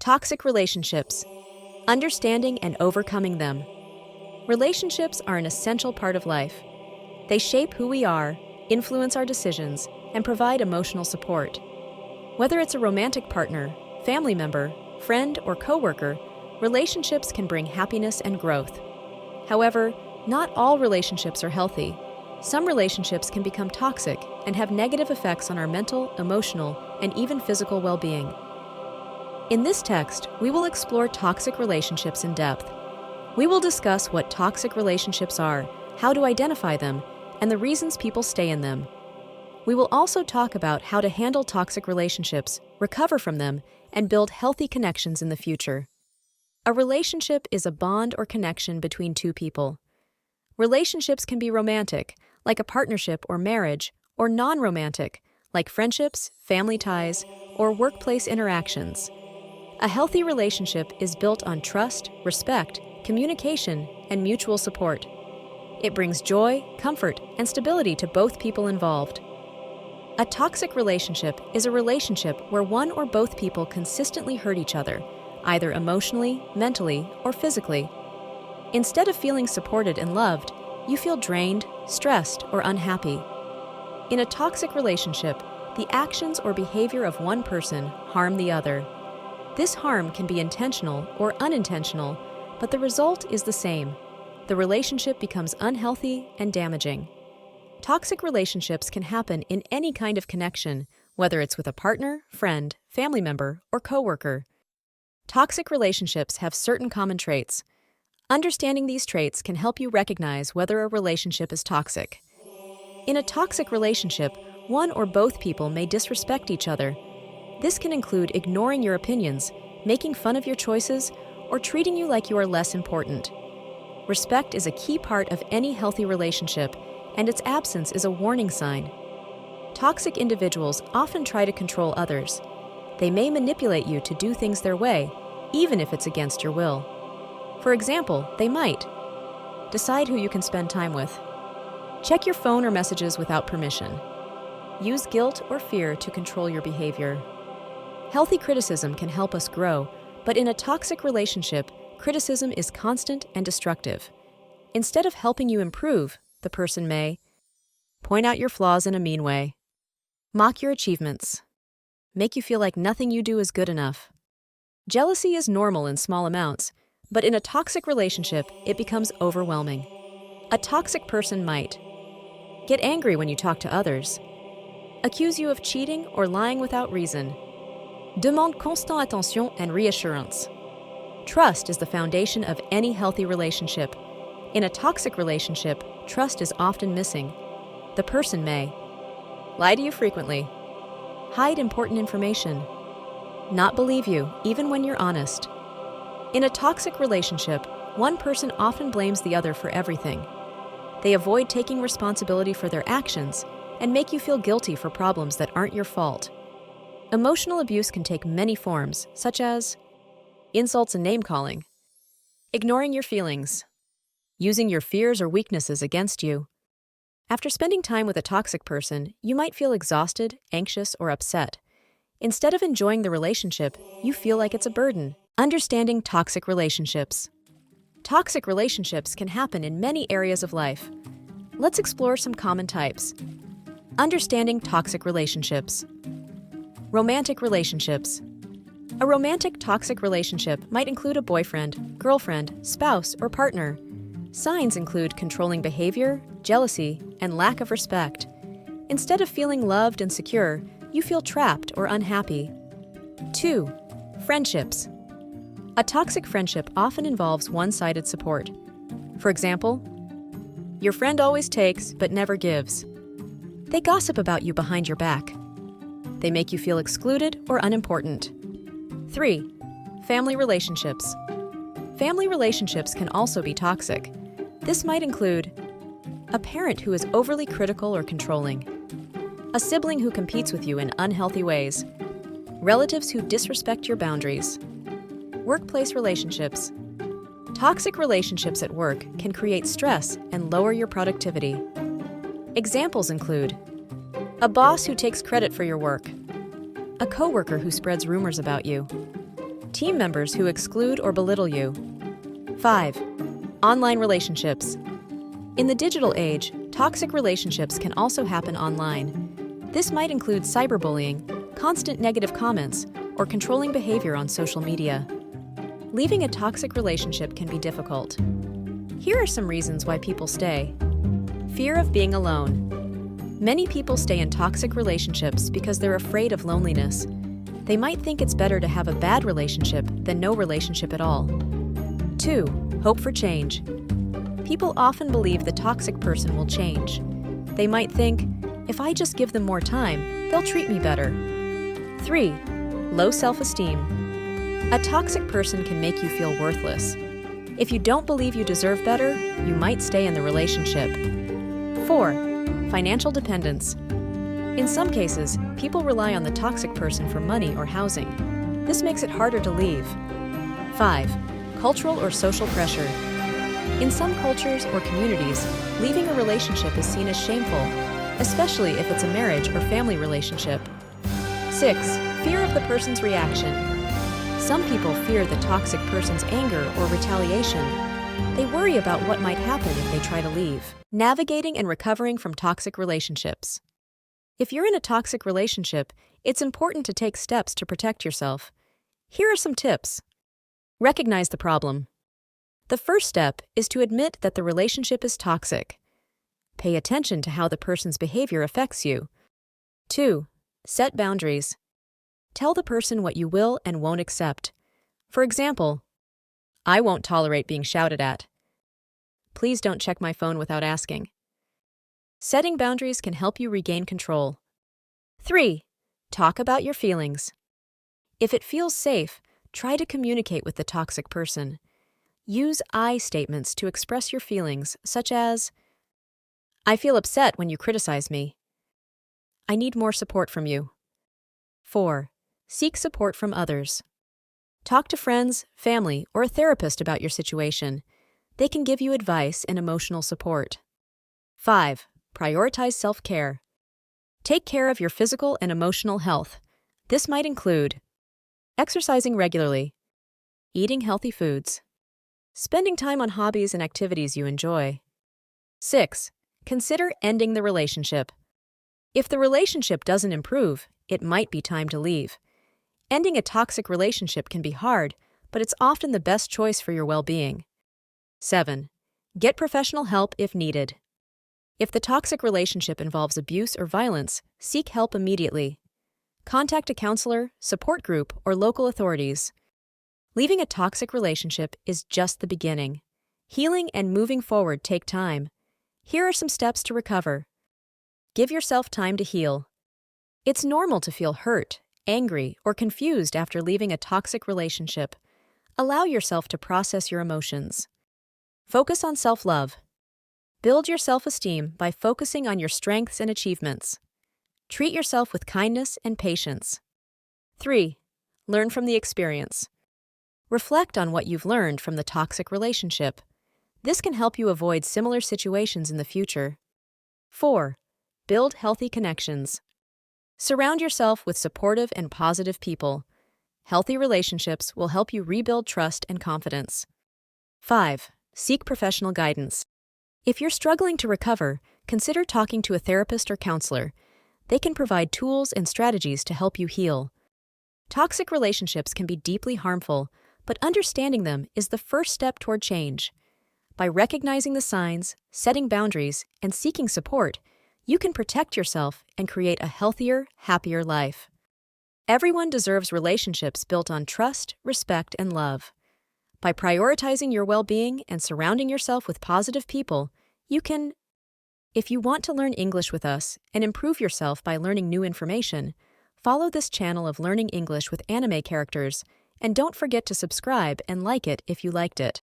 Toxic relationships. Understanding and overcoming them. Relationships are an essential part of life. They shape who we are, influence our decisions, and provide emotional support. Whether it's a romantic partner, family member, friend, or coworker, relationships can bring happiness and growth. However, not all relationships are healthy. Some relationships can become toxic and have negative effects on our mental, emotional, and even physical well-being. In this text, we will explore toxic relationships in depth. We will discuss what toxic relationships are, how to identify them, and the reasons people stay in them. We will also talk about how to handle toxic relationships, recover from them, and build healthy connections in the future. A relationship is a bond or connection between two people. Relationships can be romantic, like a partnership or marriage, or non-romantic, like friendships, family ties, or workplace interactions. A healthy relationship is built on trust, respect, communication, and mutual support. It brings joy, comfort, and stability to both people involved. A toxic relationship is a relationship where one or both people consistently hurt each other, either emotionally, mentally, or physically. Instead of feeling supported and loved, you feel drained, stressed, or unhappy. In a toxic relationship, the actions or behavior of one person harm the other. This harm can be intentional or unintentional, but the result is the same. The relationship becomes unhealthy and damaging. Toxic relationships can happen in any kind of connection, whether it's with a partner, friend, family member, or coworker. Toxic relationships have certain common traits. Understanding these traits can help you recognize whether a relationship is toxic. In a toxic relationship, one or both people may disrespect each other. This can include ignoring your opinions, making fun of your choices, or treating you like you are less important. Respect is a key part of any healthy relationship, and its absence is a warning sign. Toxic individuals often try to control others. They may manipulate you to do things their way, even if it's against your will. For example, they might decide who you can spend time with, check your phone or messages without permission, use guilt or fear to control your behavior. Healthy criticism can help us grow, but in a toxic relationship, criticism is constant and destructive. Instead of helping you improve, the person may point out your flaws in a mean way, mock your achievements, make you feel like nothing you do is good enough. Jealousy is normal in small amounts, but in a toxic relationship, it becomes overwhelming. A toxic person might get angry when you talk to others, accuse you of cheating or lying without reason, demande constant attention and reassurance. Trust is the foundation of any healthy relationship. In a toxic relationship, trust is often missing. The person may lie to you frequently, hide important information, not believe you even when you're honest. In a toxic relationship, one person often blames the other for everything. They avoid taking responsibility for their actions and make you feel guilty for problems that aren't your fault. Emotional abuse can take many forms, such as insults and name-calling, ignoring your feelings, using your fears or weaknesses against you. After spending time with a toxic person, you might feel exhausted, anxious, or upset. Instead of enjoying the relationship, you feel like it's a burden. Understanding toxic relationships. Toxic relationships can happen in many areas of life. Let's explore some common types. Understanding toxic relationships. Romantic relationships. A romantic toxic relationship might include a boyfriend, girlfriend, spouse, or partner. Signs include controlling behavior, jealousy, and lack of respect. Instead of feeling loved and secure, you feel trapped or unhappy. 2. Friendships. A toxic friendship often involves one-sided support. For example, your friend always takes but never gives. They gossip about you behind your back. They make you feel excluded or unimportant. 3. Family relationships. Family relationships can also be toxic. This might include a parent who is overly critical or controlling, a sibling who competes with you in unhealthy ways, relatives who disrespect your boundaries. Workplace relationships. Toxic relationships at work can create stress and lower your productivity. Examples include a boss who takes credit for your work, a coworker who spreads rumors about you, Team members who exclude or belittle you. 5. Online relationships. In the digital age, toxic relationships can also happen online. This might include cyberbullying, constant negative comments, or controlling behavior on social media. Leaving a toxic relationship can be difficult. Here are some reasons why people stay. Fear of being alone. Many people stay in toxic relationships because they're afraid of loneliness. They might think it's better to have a bad relationship than no relationship at all. 2. Hope for change. People often believe the toxic person will change. They might think, if I just give them more time, they'll treat me better. 3. Low self-esteem. A toxic person can make you feel worthless. If you don't believe you deserve better, you might stay in the relationship. 4. Financial dependence. In some cases, people rely on the toxic person for money or housing. This makes it harder to leave. 5. Cultural or social pressure. In some cultures or communities, leaving a relationship is seen as shameful, especially if it's a marriage or family relationship. 6. Fear of the person's reaction. Some people fear the toxic person's anger or retaliation. They worry about what might happen if they try to leave. Navigating and recovering from toxic relationships. If you're in a toxic relationship, it's important to take steps to protect yourself. Here are some tips. Recognize the problem. The first step is to admit that the relationship is toxic. Pay attention to how the person's behavior affects you. 2. Set boundaries. Tell the person what you will and won't accept. For example, I won't tolerate being shouted at. Please don't check my phone without asking. Setting boundaries can help you regain control. 3. Talk about your feelings. If it feels safe, try to communicate with the toxic person. Use I statements to express your feelings, such as, I feel upset when you criticize me. I need more support from you. 4. Seek support from others. Talk to friends, family, or a therapist about your situation. They can give you advice and emotional support. 5. Prioritize self-care. Take care of your physical and emotional health. This might include exercising regularly, eating healthy foods, spending time on hobbies and activities you enjoy. 6. Consider ending the relationship. If the relationship doesn't improve, it might be time to leave. Ending a toxic relationship can be hard, but it's often the best choice for your well-being. 7. Get professional help if needed. If the toxic relationship involves abuse or violence, seek help immediately. Contact a counselor, support group, or local authorities. Leaving a toxic relationship is just the beginning. Healing and moving forward take time. Here are some steps to recover. Give yourself time to heal. It's normal to feel hurt, angry, or confused after leaving a toxic relationship. Allow yourself to process your emotions. Focus on self-love. Build your self-esteem by focusing on your strengths and achievements. Treat yourself with kindness and patience. 3. Learn from the experience. Reflect on what you've learned from the toxic relationship. This can help you avoid similar situations in the future. 4. Build healthy connections. Surround yourself with supportive and positive people. Healthy relationships will help you rebuild trust and confidence. 5. Seek professional guidance. If you're struggling to recover, consider talking to a therapist or counselor. They can provide tools and strategies to help you heal. Toxic relationships can be deeply harmful, but understanding them is the first step toward change. By recognizing the signs, setting boundaries, and seeking support, you can protect yourself and create a healthier, happier life. Everyone deserves relationships built on trust, respect, and love. By prioritizing your well-being and surrounding yourself with positive people, you can. If you want to learn English with us and improve yourself by learning new information, follow this channel of Learning English with Anime Characters, and don't forget to subscribe and like it if you liked it.